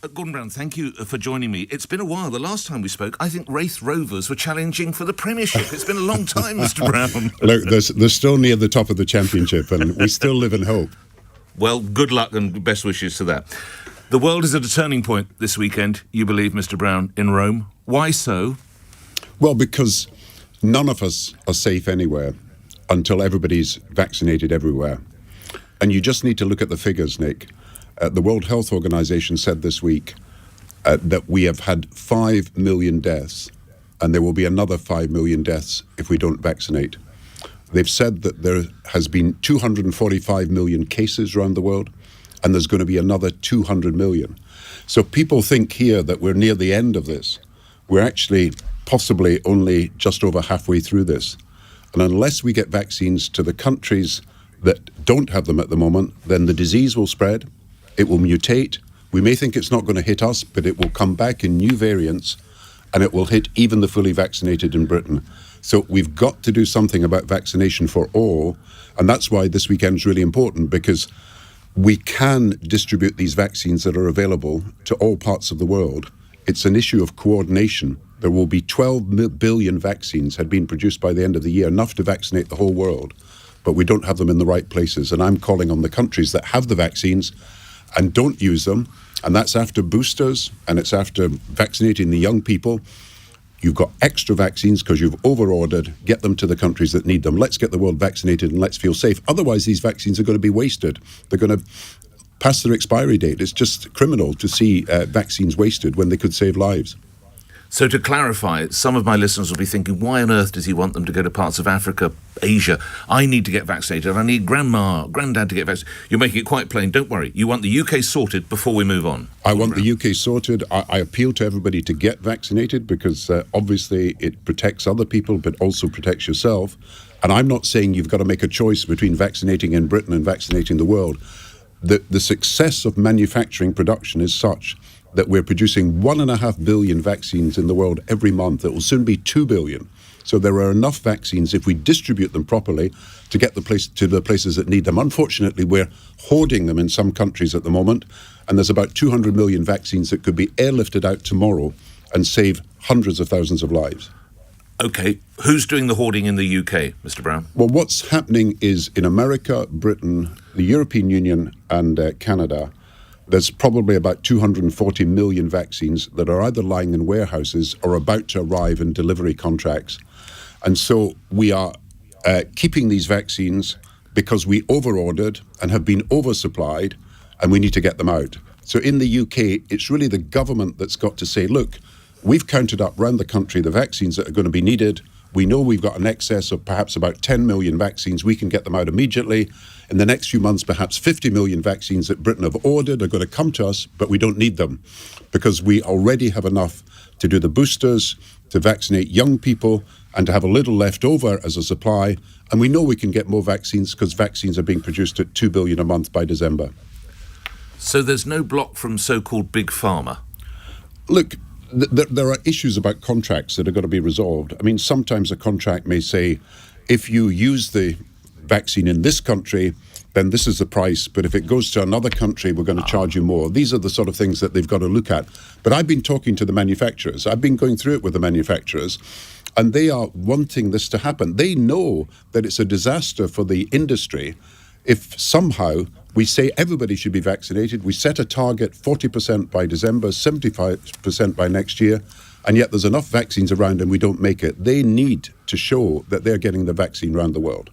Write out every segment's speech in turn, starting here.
Gordon Brown, thank you for joining me. It's been a while. The last time we spoke, I think Wraith Rovers were challenging for the Premiership. It's been a long time, Mr. Brown. Look, they're still near the top of the Championship, and we still live in hope. Well, good luck and best wishes to that. The world is at a turning point this weekend, you believe, Mr. Brown, in Rome. Why so? Well, because none of us are safe anywhere until everybody's vaccinated everywhere. And you just need to look at the figures, Nick. The World Health Organization said this week that we have had 5 million deaths, and there will be another 5 million deaths if we don't vaccinate. They've said that there has been 245 million cases around the world, and there's going to be another 200 million. So people think here that we're near the end of this. We're actually possibly only just over halfway through this. And unless we get vaccines to the countries that don't have them at the moment, then the disease will spread. It will mutate. We may think it's not going to hit us, but it will come back in new variants, and it will hit even the fully vaccinated in Britain. So we've got to do something about vaccination for all, and that's why this weekend is really important, because we can distribute these vaccines that are available to all parts of the world. It's an issue of coordination. There will be 12 billion vaccines had been produced by the end of the year, enough to vaccinate the whole world, but we don't have them in the right places. And I'm calling on the countries that have the vaccines and don't use them, and that's after boosters, and it's after vaccinating the young people. You've got extra vaccines because you've over-ordered. Get them to the countries that need them. Let's get the world vaccinated and let's feel safe. Otherwise, these vaccines are going to be wasted. They're going to pass their expiry date. It's just criminal to see vaccines wasted when they could save lives. So to clarify, some of my listeners will be thinking, why on earth does he want them to go to parts of Africa, Asia? I need to get vaccinated. I need granddad to get vaccinated. You're making it quite plain. Don't worry. You want the UK sorted before we move on. I want the UK sorted. I appeal to everybody to get vaccinated because obviously it protects other people, but also protects yourself. And I'm not saying you've got to make a choice between vaccinating in Britain and vaccinating the world. The success of manufacturing production is such that we're producing 1.5 billion vaccines in the world every month. It will soon be 2 billion. So there are enough vaccines, if we distribute them properly, to get to the places that need them. Unfortunately, we're hoarding them in some countries at the moment, and there's about 200 million vaccines that could be airlifted out tomorrow and save hundreds of thousands of lives. OK, who's doing the hoarding in the UK, Mr. Brown? Well, what's happening is in America, Britain, the European Union and Canada, there's probably about 240 million vaccines that are either lying in warehouses or about to arrive in delivery contracts. And so we are keeping these vaccines because we over-ordered and have been oversupplied, and we need to get them out. So in the UK, it's really the government that's got to say, look, we've counted up around the country the vaccines that are going to be needed. We know we've got an excess of perhaps about 10 million vaccines. We can get them out immediately. In the next few months, perhaps 50 million vaccines that Britain have ordered are going to come to us, but we don't need them because we already have enough to do the boosters, to vaccinate young people, and to have a little left over as a supply. And we know we can get more vaccines because vaccines are being produced at 2 billion a month by December. So there's no block from so-called Big Pharma? Look, there are issues about contracts that are going to be resolved. I mean, sometimes a contract may say, if you use the vaccine in this country, then this is the price. But if it goes to another country, we're going to charge you more. These are the sort of things that they've got to look at. But I've been talking to the manufacturers. I've been going through it with the manufacturers, and they are wanting this to happen. They know that it's a disaster for the industry if somehow we say everybody should be vaccinated. We set a target 40% by December, 75% by next year, and yet there's enough vaccines around and we don't make it. They need to show that they're getting the vaccine around the world.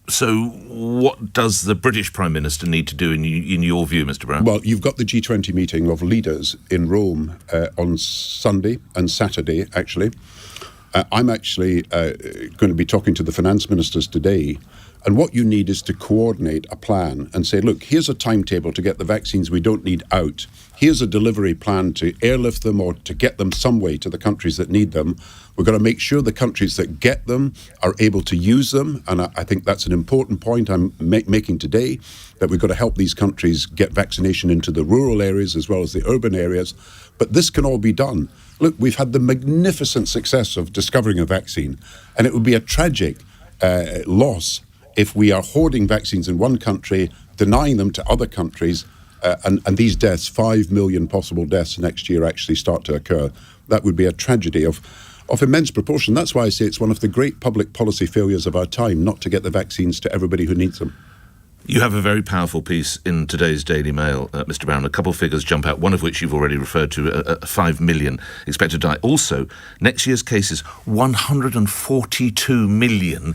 So what does the British Prime Minister need to do in your view, Mr. Brown? Well, you've got the G20 meeting of leaders in Rome on Sunday and Saturday, actually. I'm actually going to be talking to the finance ministers today. And what you need is to coordinate a plan and say, look, here's a timetable to get the vaccines we don't need out. Here's a delivery plan to airlift them or to get them some way to the countries that need them. We're going to make sure the countries that get them are able to use them. And I think that's an important point I'm making today, that we've got to help these countries get vaccination into the rural areas as well as the urban areas. But this can all be done. Look, we've had the magnificent success of discovering a vaccine, and it would be a tragic loss if we are hoarding vaccines in one country, denying them to other countries, and these deaths, 5 million possible deaths next year, actually start to occur, that would be a tragedy of immense proportion. That's why I say it's one of the great public policy failures of our time not to get the vaccines to everybody who needs them. You have a very powerful piece in today's Daily Mail, Mr. Brown. A couple of figures jump out, one of which you've already referred to, 5 million expected to die. Also, next year's cases, 142 million.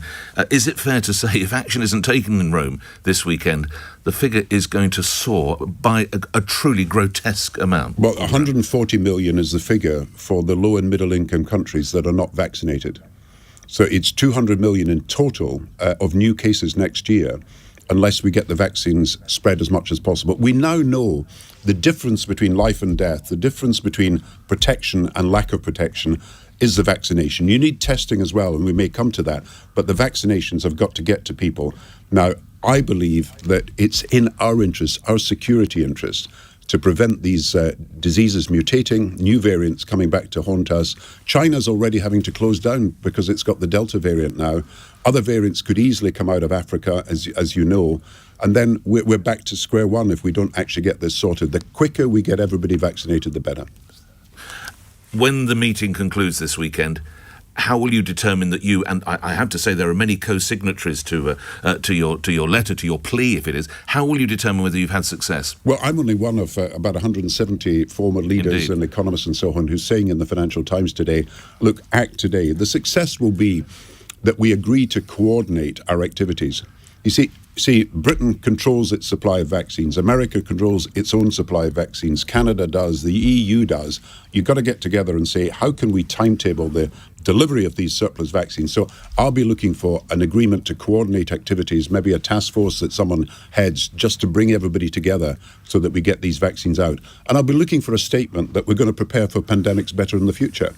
Is it fair to say, if action isn't taken in Rome this weekend, the figure is going to soar by a truly grotesque amount? Well, 140 million is the figure for the low and middle income countries that are not vaccinated. So it's 200 million in total of new cases next year, unless we get the vaccines spread as much as possible. We now know the difference between life and death, the difference between protection and lack of protection is the vaccination. You need testing as well, and we may come to that, but the vaccinations have got to get to people. Now, I believe that it's in our interest, our security interest, to prevent these diseases mutating, new variants coming back to haunt us. China's already having to close down because it's got the Delta variant now. Other variants could easily come out of Africa, as you know, and then we're back to square one if we don't actually get this sorted. The quicker we get everybody vaccinated, the better. When the meeting concludes this weekend, how will you determine that you, and I have to say there are many co-signatories to your letter, to your plea, if it is, how will you determine whether you've had success? Well, I'm only one of about 170 former leaders Indeed. and economists and so on who's saying in the Financial Times today, look, act today. The success will be that we agree to coordinate our activities. You see, Britain controls its supply of vaccines. America controls its own supply of vaccines. Canada does. The EU does. You've got to get together and say, how can we timetable the delivery of these surplus vaccines? So I'll be looking for an agreement to coordinate activities, maybe a task force that someone heads, just to bring everybody together so that we get these vaccines out. And I'll be looking for a statement that we're going to prepare for pandemics better in the future.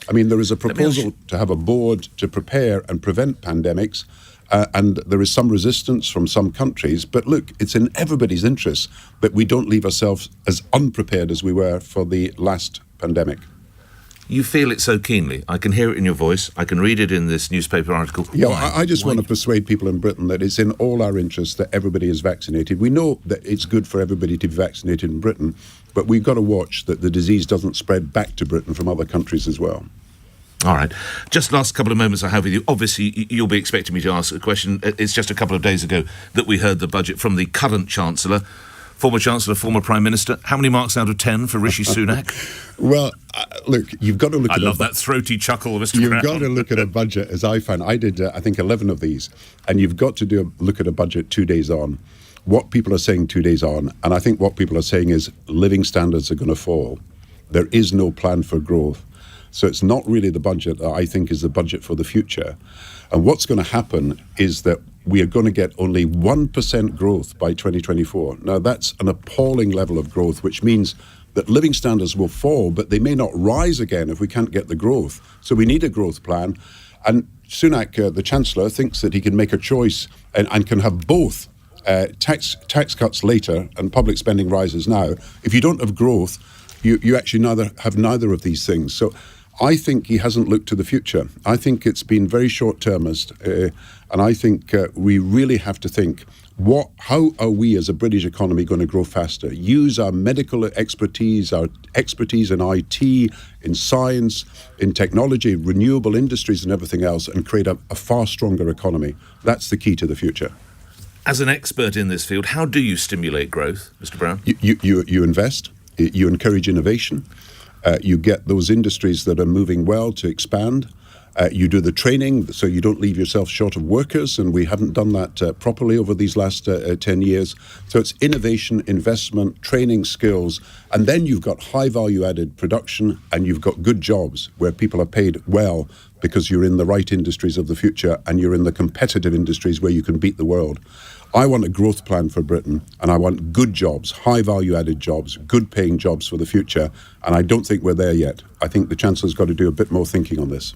I mean, there is a proposal to have a board to prepare and prevent pandemics, and there is some resistance from some countries. But look, it's in everybody's interest that we don't leave ourselves as unprepared as we were for the last pandemic. You feel it so keenly. I can hear it in your voice. I can read it in this newspaper article. Yeah, I just want to persuade people in Britain that it's in all our interests that everybody is vaccinated. We know that it's good for everybody to be vaccinated in Britain, but we've got to watch that the disease doesn't spread back to Britain from other countries as well. All right. Just last couple of moments I have with you. Obviously, you'll be expecting me to ask a question. It's just a couple of days ago that we heard the budget from the current Chancellor, former Chancellor, former Prime Minister. How many marks out of 10 for Rishi Sunak? Well, look, you've got to look at I love that throaty chuckle, Mr. You've Brown. got to look at a budget, as I found. I did, I think, 11 of these. And you've got to look at a budget 2 days on. What people are saying 2 days on, and I think what people are saying is living standards are going to fall. There is no plan for growth. So it's not really the budget that I think is the budget for the future. And what's going to happen is that we are going to get only 1% growth by 2024. Now, that's an appalling level of growth, which means that living standards will fall, but they may not rise again if we can't get the growth. So we need a growth plan. And Sunak, the Chancellor, thinks that he can make a choice and can have both tax cuts later and public spending rises now. If you don't have growth, you actually have neither of these things. So I think he hasn't looked to the future. I think it's been very short-termist, and I think we really have to think, how are we as a British economy going to grow faster? Use our medical expertise, our expertise in IT, in science, in technology, renewable industries and everything else, and create a far stronger economy. That's the key to the future. As an expert in this field, how do you stimulate growth, Mr. Brown? You invest, you encourage innovation. You get those industries that are moving well to expand. You do the training so you don't leave yourself short of workers, and we haven't done that properly over these last 10 years. So it's innovation, investment, training skills, and then you've got high value added production, and you've got good jobs where people are paid well because you're in the right industries of the future and you're in the competitive industries where you can beat the world. I want a growth plan for Britain, and I want good jobs, high value added jobs, good paying jobs for the future, and I don't think we're there yet. I think the Chancellor's got to do a bit more thinking on this.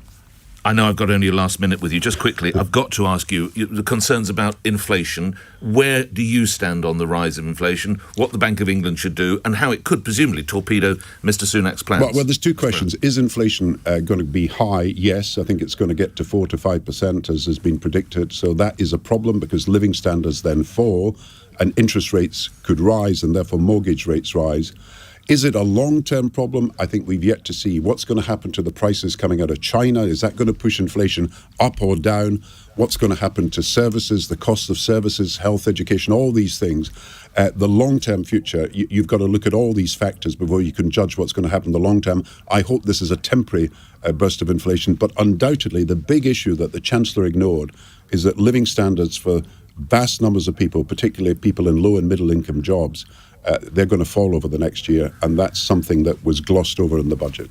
I know I've got only a last minute with you. Just quickly, I've got to ask you the concerns about inflation. Where do you stand on the rise of inflation, what the Bank of England should do, and how it could presumably torpedo Mr. Sunak's plans? Well, there's two questions. Is inflation going to be high? Yes, I think it's going to get to 4 to 5%, as has been predicted. So that is a problem because living standards then fall. and interest rates could rise and therefore mortgage rates rise. Is it a long-term problem? I think we've yet to see. What's going to happen to the prices coming out of China? Is that going to push inflation up or down? What's going to happen to services, the cost of services, health, education, all these things? The long-term future, you've got to look at all these factors before you can judge what's going to happen in the long term. I hope this is a temporary burst of inflation, but undoubtedly the big issue that the Chancellor ignored is that living standards for vast numbers of people, particularly people in low and middle income jobs, they're going to fall over the next year, and that's something that was glossed over in the budget.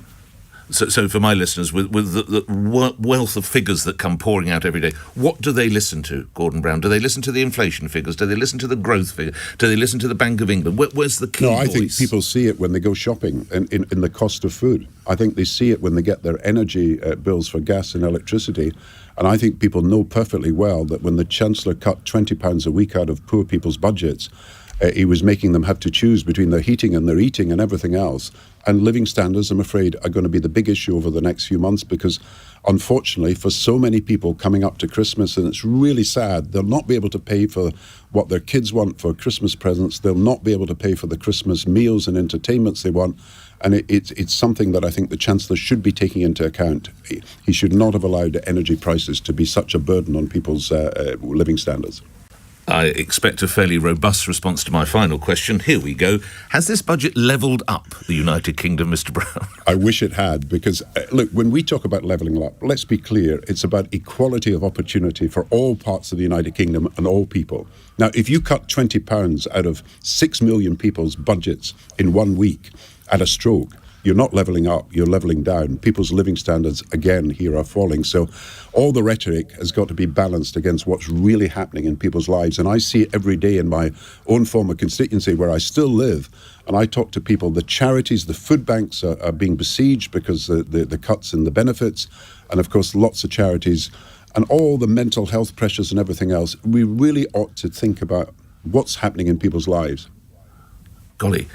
So for my listeners, with the wealth of figures that come pouring out every day, what do they listen to, Gordon Brown? Do they listen to the inflation figures? Do they listen to the growth figure? Do they listen to the Bank of England? Where's the key voice? I think people see it when they go shopping in the cost of food. I think they see it when they get their energy bills for gas and electricity. And I think people know perfectly well that when the Chancellor cut £20 a week out of poor people's budgets, he was making them have to choose between their heating and their eating and everything else. And living standards, I'm afraid, are going to be the big issue over the next few months because, unfortunately, for so many people coming up to Christmas, and it's really sad, they'll not be able to pay for what their kids want for Christmas presents. They'll not be able to pay for the Christmas meals and entertainments they want. And it's something that I think the Chancellor should be taking into account. He should not have allowed energy prices to be such a burden on people's living standards. I expect a fairly robust response to my final question. Here we go. Has this budget levelled up the United Kingdom, Mr. Brown? I wish it had, because, look, when we talk about levelling up, let's be clear, it's about equality of opportunity for all parts of the United Kingdom and all people. Now, if you cut £20 out of 6 million people's budgets in 1 week at a stroke, you're not levelling up, you're levelling down. People's living standards, again, here are falling. So all the rhetoric has got to be balanced against what's really happening in people's lives. And I see it every day in my own former constituency where I still live. And I talk to people, the charities, the food banks are being besieged because the cuts in the benefits. And of course, lots of charities and all the mental health pressures and everything else. We really ought to think about what's happening in people's lives. Golly.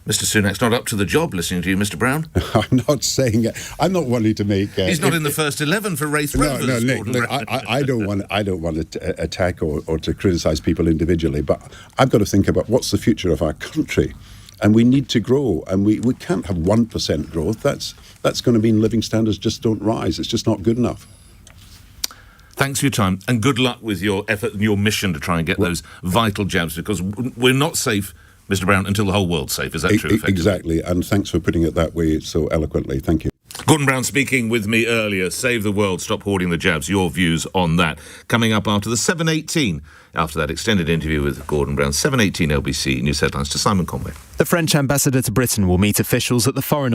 Mr. Sunak's not up to the job listening to you, Mr. Brown. I'm not saying it. I'm not wanting to make... He's not in the first 11 for Wraith Rovers. No, Nick, I don't want to attack or to criticise people individually, but I've got to think about what's the future of our country. And we need to grow, and we can't have 1% growth. That's going to mean living standards just don't rise. It's just not good enough. Thanks for your time, and good luck with your effort and your mission to try and get those vital jabs, because we're not safe, Mr. Brown, until the whole world's safe. Is that true? Exactly, and thanks for putting it that way so eloquently. Thank you. Gordon Brown speaking with me earlier. Save the world, stop hoarding the jabs. Your views on that. Coming up after the 7:18, after that extended interview with Gordon Brown. 7:18 LBC News Headlines to Simon Conway. The French ambassador to Britain will meet officials at the Foreign